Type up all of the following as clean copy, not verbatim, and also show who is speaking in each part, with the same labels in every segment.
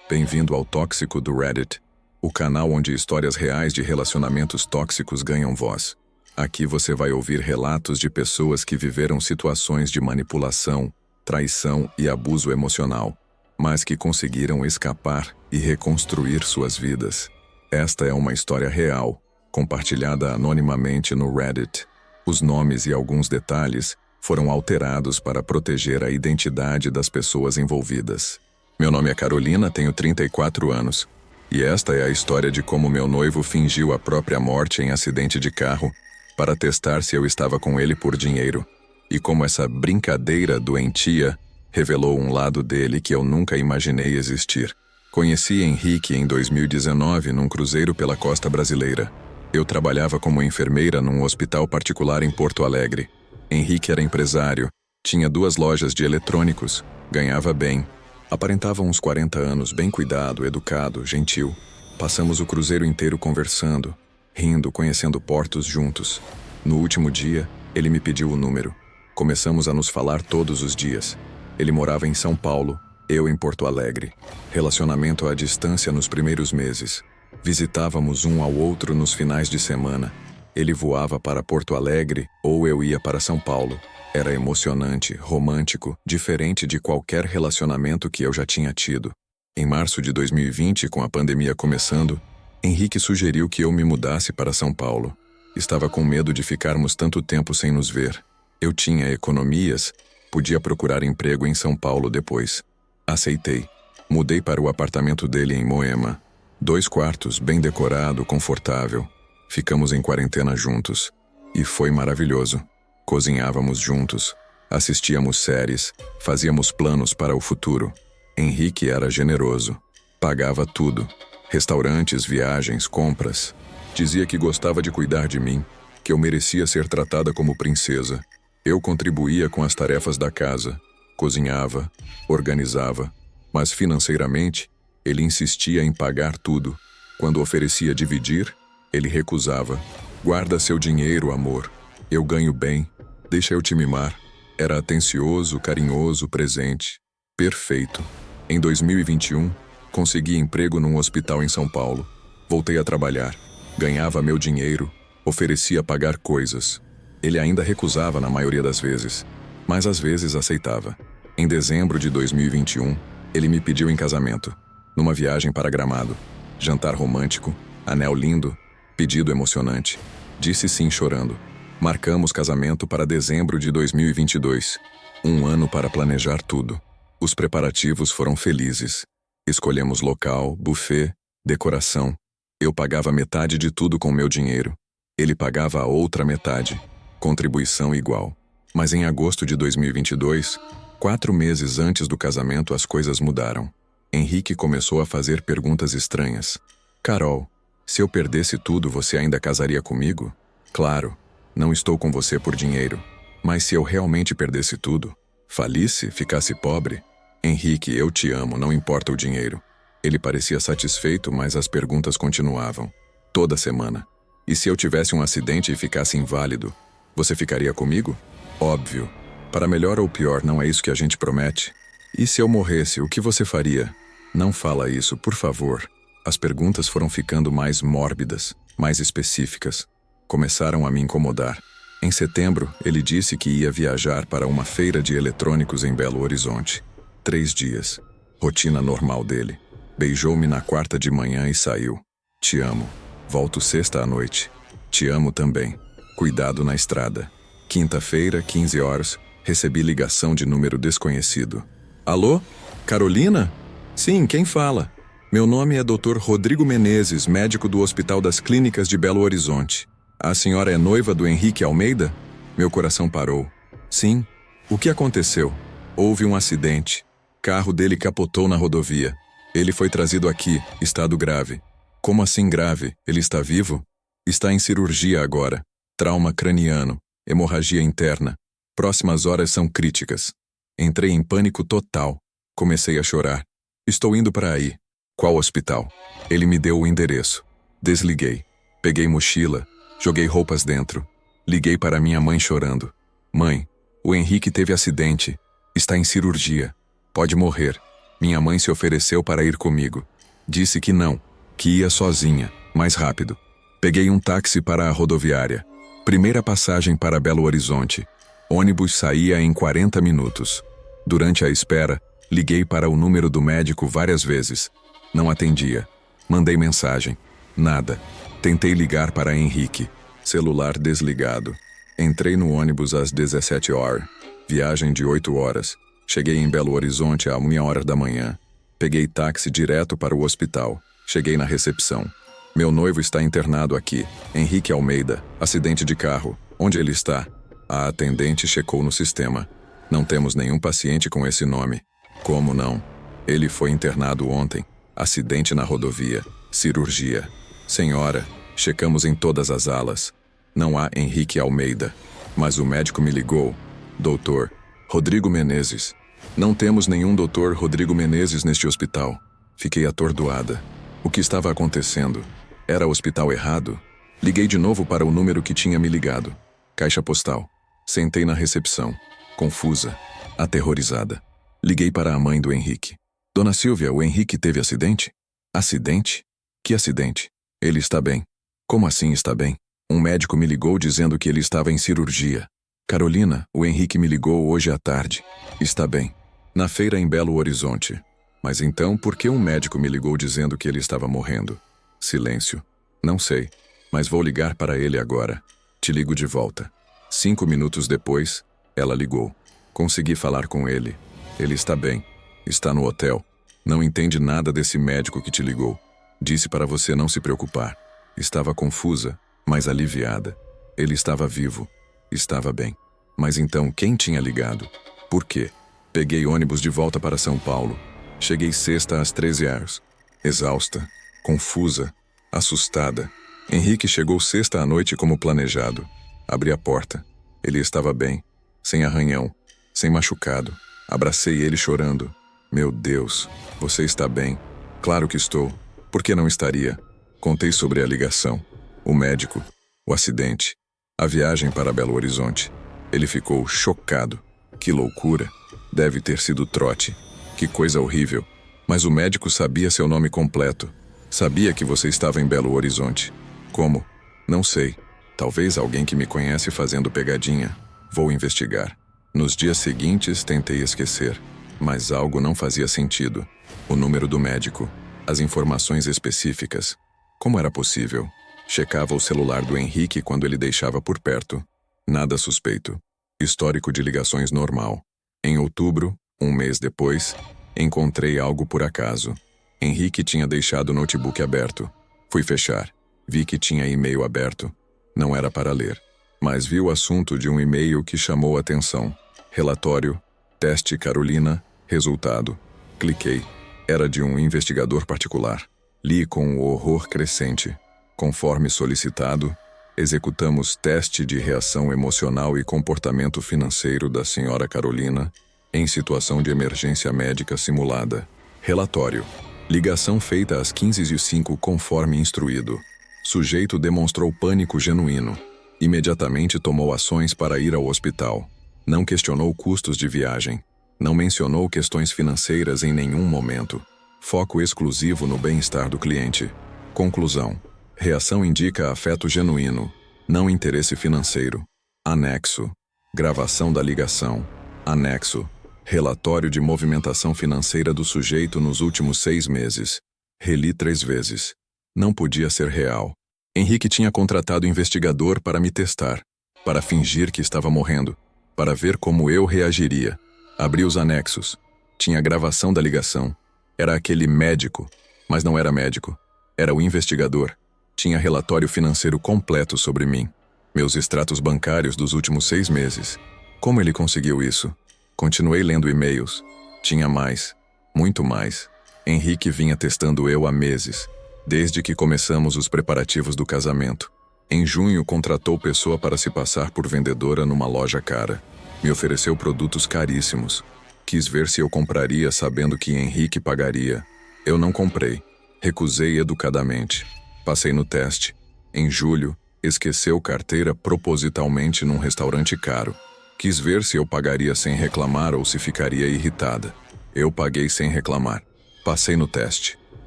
Speaker 1: Bem-vindo ao Tóxico do Reddit, o canal onde histórias reais de relacionamentos tóxicos ganham voz. Aqui você vai ouvir relatos de pessoas que viveram situações de manipulação, traição e abuso emocional, mas que conseguiram escapar e reconstruir suas vidas. Esta é uma história real, compartilhada anonimamente no Reddit. Os nomes e alguns detalhes foram alterados para proteger a identidade das pessoas envolvidas. Meu nome é Carolina, tenho 34 anos, e esta é a história de como meu noivo fingiu a própria morte em acidente de carro para testar se eu estava com ele por dinheiro, e como essa brincadeira doentia revelou um lado dele que eu nunca imaginei existir. Conheci Henrique em 2019 num cruzeiro pela costa brasileira. Eu trabalhava como enfermeira num hospital particular em Porto Alegre. Henrique era empresário, tinha 2 lojas de eletrônicos, ganhava bem. Aparentava uns 40 anos, bem cuidado, educado, gentil. Passamos o cruzeiro inteiro conversando, rindo, conhecendo portos juntos. No último dia, ele me pediu o número. Começamos a nos falar todos os dias. Ele morava em São Paulo, eu em Porto Alegre. Relacionamento à distância nos primeiros meses. Visitávamos um ao outro nos finais de semana. Ele voava para Porto Alegre ou eu ia para São Paulo. Era emocionante, romântico, diferente de qualquer relacionamento que eu já tinha tido. Em março de 2020, com a pandemia começando, Henrique sugeriu que eu me mudasse para São Paulo. Estava com medo de ficarmos tanto tempo sem nos ver. Eu tinha economias, podia procurar emprego em São Paulo depois. Aceitei. Mudei para o apartamento dele em Moema. 2 quartos, bem decorado, confortável. Ficamos em quarentena juntos. E foi maravilhoso. Cozinhávamos juntos, assistíamos séries, fazíamos planos para o futuro. Henrique era generoso. Pagava tudo. Restaurantes, viagens, compras. Dizia que gostava de cuidar de mim, que eu merecia ser tratada como princesa. Eu contribuía com as tarefas da casa. Cozinhava, organizava. Mas financeiramente, ele insistia em pagar tudo. Quando oferecia dividir, ele recusava. Guarda seu dinheiro, amor. Eu ganho bem. Deixa eu te mimar. Era atencioso, carinhoso, presente. Perfeito. Em 2021, consegui emprego num hospital em São Paulo. Voltei a trabalhar. Ganhava meu dinheiro. Oferecia pagar coisas. Ele ainda recusava na maioria das vezes, mas às vezes aceitava. Em dezembro de 2021, ele me pediu em casamento. Numa viagem para Gramado. Jantar romântico, anel lindo, pedido emocionante. Disse sim chorando. Marcamos casamento para dezembro de 2022. 1 ano para planejar tudo. Os preparativos foram felizes. Escolhemos local, buffet, decoração. Eu pagava metade de tudo com meu dinheiro. Ele pagava a outra metade. Contribuição igual. Mas em agosto de 2022, 4 meses antes do casamento, as coisas mudaram. Henrique começou a fazer perguntas estranhas. Carol, se eu perdesse tudo, você ainda casaria comigo? Claro. Não estou com você por dinheiro. Mas se eu realmente perdesse tudo, falisse, ficasse pobre? Henrique, eu te amo, não importa o dinheiro. Ele parecia satisfeito, mas as perguntas continuavam. Toda semana. E se eu tivesse um acidente e ficasse inválido, você ficaria comigo? Óbvio. Para melhor ou pior, não é isso que a gente promete. E se eu morresse, o que você faria? Não fala isso, por favor. As perguntas foram ficando mais mórbidas, mais específicas. Começaram a me incomodar. Em setembro, ele disse que ia viajar para uma feira de eletrônicos em Belo Horizonte. 3 dias. Rotina normal dele. Beijou-me na quarta de manhã e saiu. Te amo. Volto sexta à noite. Te amo também. Cuidado na estrada. Quinta-feira, 15 horas, recebi ligação de número desconhecido. Alô? Carolina? Sim, quem fala? Meu nome é Dr. Rodrigo Menezes, médico do Hospital das Clínicas de Belo Horizonte. A senhora é noiva do Henrique Almeida? Meu coração parou. Sim. O que aconteceu? Houve um acidente. Carro dele capotou na rodovia. Ele foi trazido aqui, estado grave. Como assim grave? Ele está vivo? Está em cirurgia agora. Trauma craniano, hemorragia interna. Próximas horas são críticas. Entrei em pânico total. Comecei a chorar. Estou indo para aí. Qual hospital? Ele me deu o endereço. Desliguei. Peguei mochila. Joguei roupas dentro. Liguei para minha mãe chorando. Mãe, o Henrique teve acidente. Está em cirurgia. Pode morrer. Minha mãe se ofereceu para ir comigo. Disse que não, que ia sozinha, mais rápido. Peguei um táxi para a rodoviária. Primeira passagem para Belo Horizonte. Ônibus saía em 40 minutos. Durante a espera, liguei para o número do médico várias vezes. Não atendia. Mandei mensagem. Nada. Tentei ligar para Henrique. Celular desligado. Entrei no ônibus às 17 horas. Viagem de 8 horas. Cheguei em Belo Horizonte à 1h da manhã. Peguei táxi direto para o hospital. Cheguei na recepção. Meu noivo está internado aqui. Henrique Almeida. Acidente de carro. Onde ele está? A atendente checou no sistema. Não temos nenhum paciente com esse nome. Como não? Ele foi internado ontem. Acidente na rodovia. Cirurgia. Senhora, checamos em todas as alas. Não há Henrique Almeida. Mas o médico me ligou. Doutor Rodrigo Menezes. Não temos nenhum doutor Rodrigo Menezes neste hospital. Fiquei atordoada. O que estava acontecendo? Era o hospital errado? Liguei de novo para o número que tinha me ligado. Caixa postal. Sentei na recepção. Confusa. Aterrorizada. Liguei para a mãe do Henrique. Dona Silvia, o Henrique teve acidente? Acidente? Que acidente? Ele está bem. Como assim está bem? Um médico me ligou dizendo que ele estava em cirurgia. Carolina, o Henrique me ligou hoje à tarde. Está bem. Na feira em Belo Horizonte. Mas então, por que um médico me ligou dizendo que ele estava morrendo? Silêncio. Não sei. Mas vou ligar para ele agora. Te ligo de volta. 5 minutos depois, ela ligou. Consegui falar com ele. Ele está bem. Está no hotel. Não entende nada desse médico que te ligou. Disse para você não se preocupar. Estava confusa, mas aliviada. Ele estava vivo. Estava bem. Mas então, quem tinha ligado? Por quê? Peguei ônibus de volta para São Paulo. Cheguei sexta às 13 horas. Exausta, confusa, assustada. Henrique chegou sexta à noite como planejado. Abri a porta. Ele estava bem, sem arranhão, sem machucado. Abracei ele chorando. Meu Deus, você está bem? Claro que estou. Por que não estaria? Contei sobre a ligação, o médico, o acidente, a viagem para Belo Horizonte. Ele ficou chocado. Que loucura. Deve ter sido trote. Que coisa horrível. Mas o médico sabia seu nome completo. Sabia que você estava em Belo Horizonte. Como? Não sei. Talvez alguém que me conhece fazendo pegadinha. Vou investigar. Nos dias seguintes, tentei esquecer. Mas algo não fazia sentido. O número do médico. As informações específicas. Como era possível? Checava o celular do Henrique quando ele deixava por perto. Nada suspeito. Histórico de ligações normal. Em outubro, um mês depois, encontrei algo por acaso. Henrique tinha deixado o notebook aberto. Fui fechar. Vi que tinha e-mail aberto. Não era para ler. Mas vi o assunto de um e-mail que chamou a atenção. Relatório, teste Carolina, resultado. Cliquei. Era de um investigador particular. Li com o horror crescente. Conforme solicitado, executamos teste de reação emocional e comportamento financeiro da senhora Carolina em situação de emergência médica simulada. Relatório. Ligação feita às 15h05 conforme instruído. Sujeito demonstrou pânico genuíno. Imediatamente tomou ações para ir ao hospital. Não questionou custos de viagem. Não mencionou questões financeiras em nenhum momento. Foco exclusivo no bem-estar do cliente. Conclusão. Reação indica afeto genuíno, não interesse financeiro. Anexo. Gravação da ligação. Anexo. Relatório de movimentação financeira do sujeito nos últimos 6 meses. Reli 3 vezes. Não podia ser real. Henrique tinha contratado investigador para me testar, para fingir que estava morrendo, para ver como eu reagiria. Abri os anexos. Tinha gravação da ligação. Era aquele médico, mas não era médico. Era o investigador. Tinha relatório financeiro completo sobre mim. Meus extratos bancários dos últimos 6 meses. Como ele conseguiu isso? Continuei lendo e-mails. Tinha mais. Muito mais. Henrique vinha testando eu há meses. Desde que começamos os preparativos do casamento. Em junho, contratou pessoa para se passar por vendedora numa loja cara. Me ofereceu produtos caríssimos. Quis ver se eu compraria sabendo que Henrique pagaria. Eu não comprei. Recusei educadamente. Passei no teste. Em julho, esqueceu carteira propositalmente num restaurante caro. Quis ver se eu pagaria sem reclamar ou se ficaria irritada. Eu paguei sem reclamar. Passei no teste.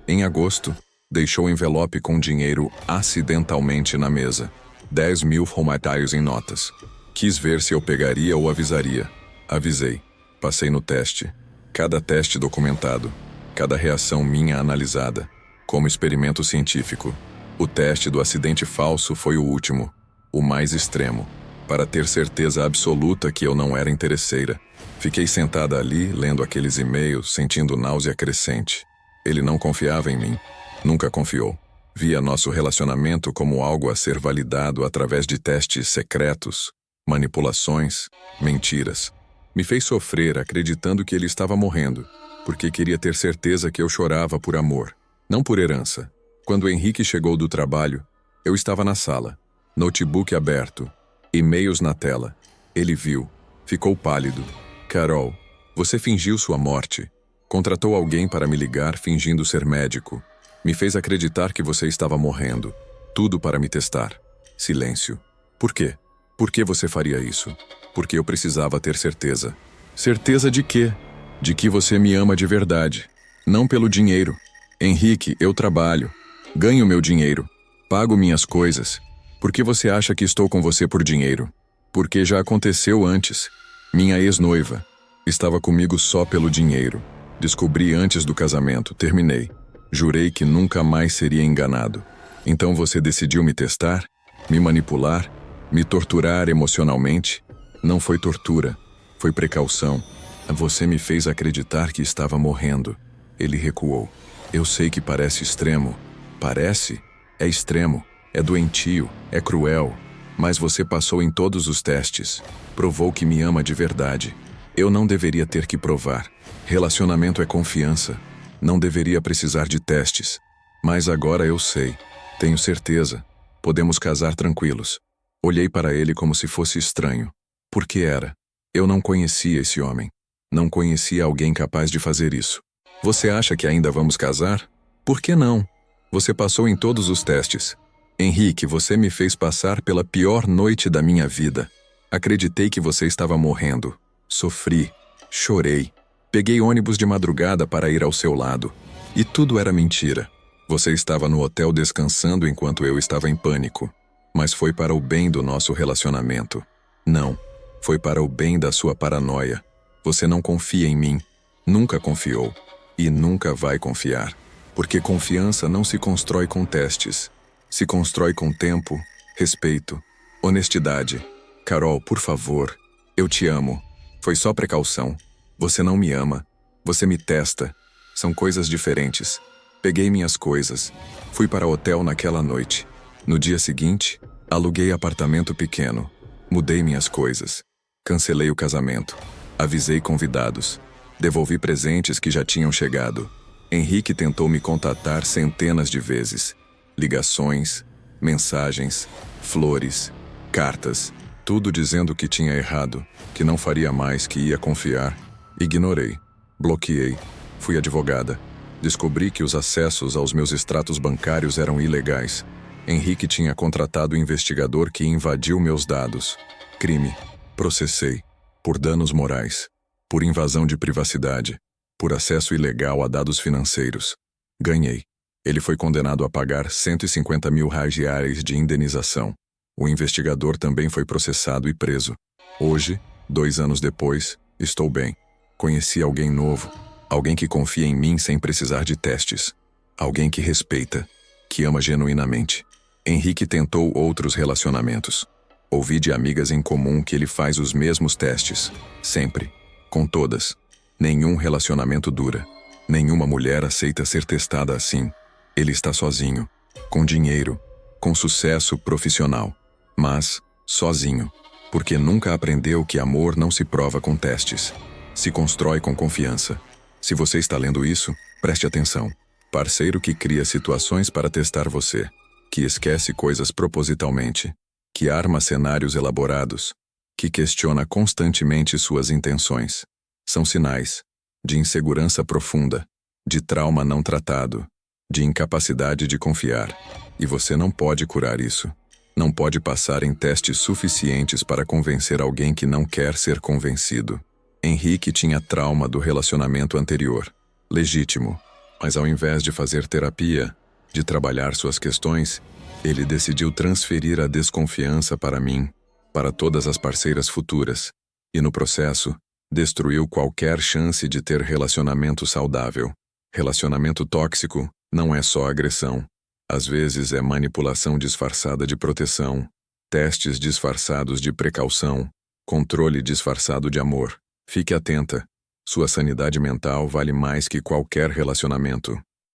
Speaker 1: Em agosto, deixou o envelope com dinheiro acidentalmente na mesa. 10.000 romatários em notas. Quis ver se eu pegaria ou avisaria. Avisei. Passei no teste. Cada teste documentado. Cada reação minha analisada. Como experimento científico. O teste do acidente falso foi o último. O mais extremo. Para ter certeza absoluta que eu não era interesseira. Fiquei sentada ali, lendo aqueles e-mails, sentindo náusea crescente. Ele não confiava em mim. Nunca confiou. Via nosso relacionamento como algo a ser validado através de testes secretos, manipulações, mentiras. Me fez sofrer acreditando que ele estava morrendo, porque queria ter certeza que eu chorava por amor, não por herança. Quando Henrique chegou do trabalho, eu estava na sala, notebook aberto, e-mails na tela. Ele viu, ficou pálido. Carol, você fingiu sua morte. Contratou alguém para me ligar fingindo ser médico. Me fez acreditar que você estava morrendo. Tudo para me testar. Silêncio. Por quê? Por que você faria isso? Porque eu precisava ter certeza. Certeza de quê? De que você me ama de verdade. Não pelo dinheiro. Henrique, eu trabalho. Ganho meu dinheiro. Pago minhas coisas. Por que você acha que estou com você por dinheiro? Porque já aconteceu antes. Minha ex-noiva estava comigo só pelo dinheiro. Descobri antes do casamento, terminei. Jurei que nunca mais seria enganado. Então você decidiu me testar, me manipular, me torturar emocionalmente? Não foi tortura, foi precaução. Você me fez acreditar que estava morrendo. Ele recuou. Eu sei que parece extremo. Parece? É extremo, é doentio, é cruel. Mas você passou em todos os testes. Provou que me ama de verdade. Eu não deveria ter que provar. Relacionamento é confiança. Não deveria precisar de testes. Mas agora eu sei. Tenho certeza. Podemos casar tranquilos. Olhei para ele como se fosse estranho. Por que era? Eu não conhecia esse homem. Não conhecia alguém capaz de fazer isso. Você acha que ainda vamos casar? Por que não? Você passou em todos os testes. Henrique, você me fez passar pela pior noite da minha vida. Acreditei que você estava morrendo. Sofri. Chorei. Peguei ônibus de madrugada para ir ao seu lado. E tudo era mentira. Você estava no hotel descansando enquanto eu estava em pânico. Mas foi para o bem do nosso relacionamento. Não. Foi para o bem da sua paranoia. Você não confia em mim. Nunca confiou. E nunca vai confiar. Porque confiança não se constrói com testes. Se constrói com tempo, respeito, honestidade. Carol, por favor. Eu te amo. Foi só precaução. Você não me ama. Você me testa. São coisas diferentes. Peguei minhas coisas. Fui para o hotel naquela noite. No dia seguinte, aluguei apartamento pequeno. Mudei minhas coisas. Cancelei o casamento. Avisei convidados. Devolvi presentes que já tinham chegado. Henrique tentou me contatar centenas de vezes. Ligações, mensagens, flores, cartas. Tudo dizendo que tinha errado, que não faria mais, que ia confiar. Ignorei. Bloqueei. Fui advogada. Descobri que os acessos aos meus extratos bancários eram ilegais. Henrique tinha contratado um investigador que invadiu meus dados. Crime. Processei. Por danos morais. Por invasão de privacidade. Por acesso ilegal a dados financeiros. Ganhei. Ele foi condenado a pagar 150 mil reais de indenização. O investigador também foi processado e preso. Hoje, 2 anos depois, estou bem. Conheci alguém novo. Alguém que confia em mim sem precisar de testes. Alguém que respeita. Que ama genuinamente. Henrique tentou outros relacionamentos. Ouvi de amigas em comum que ele faz os mesmos testes. Sempre. Com todas. Nenhum relacionamento dura. Nenhuma mulher aceita ser testada assim. Ele está sozinho. Com dinheiro. Com sucesso profissional. Mas, sozinho. Porque nunca aprendeu que amor não se prova com testes. Se constrói com confiança. Se você está lendo isso, preste atenção. Parceiro que cria situações para testar você. Que esquece coisas propositalmente. Que arma cenários elaborados. Que questiona constantemente suas intenções. São sinais de insegurança profunda, de trauma não tratado, de incapacidade de confiar. E você não pode curar isso. Não pode passar em testes suficientes para convencer alguém que não quer ser convencido. Henrique tinha trauma do relacionamento anterior. Legítimo. Mas ao invés de fazer terapia, de trabalhar suas questões, ele decidiu transferir a desconfiança para mim, para todas as parceiras futuras, e no processo, destruiu qualquer chance de ter relacionamento saudável. Relacionamento tóxico não é só agressão. Às vezes é manipulação disfarçada de proteção, testes disfarçados de precaução, controle disfarçado de amor. Fique atenta. Sua sanidade mental vale mais que qualquer relacionamento.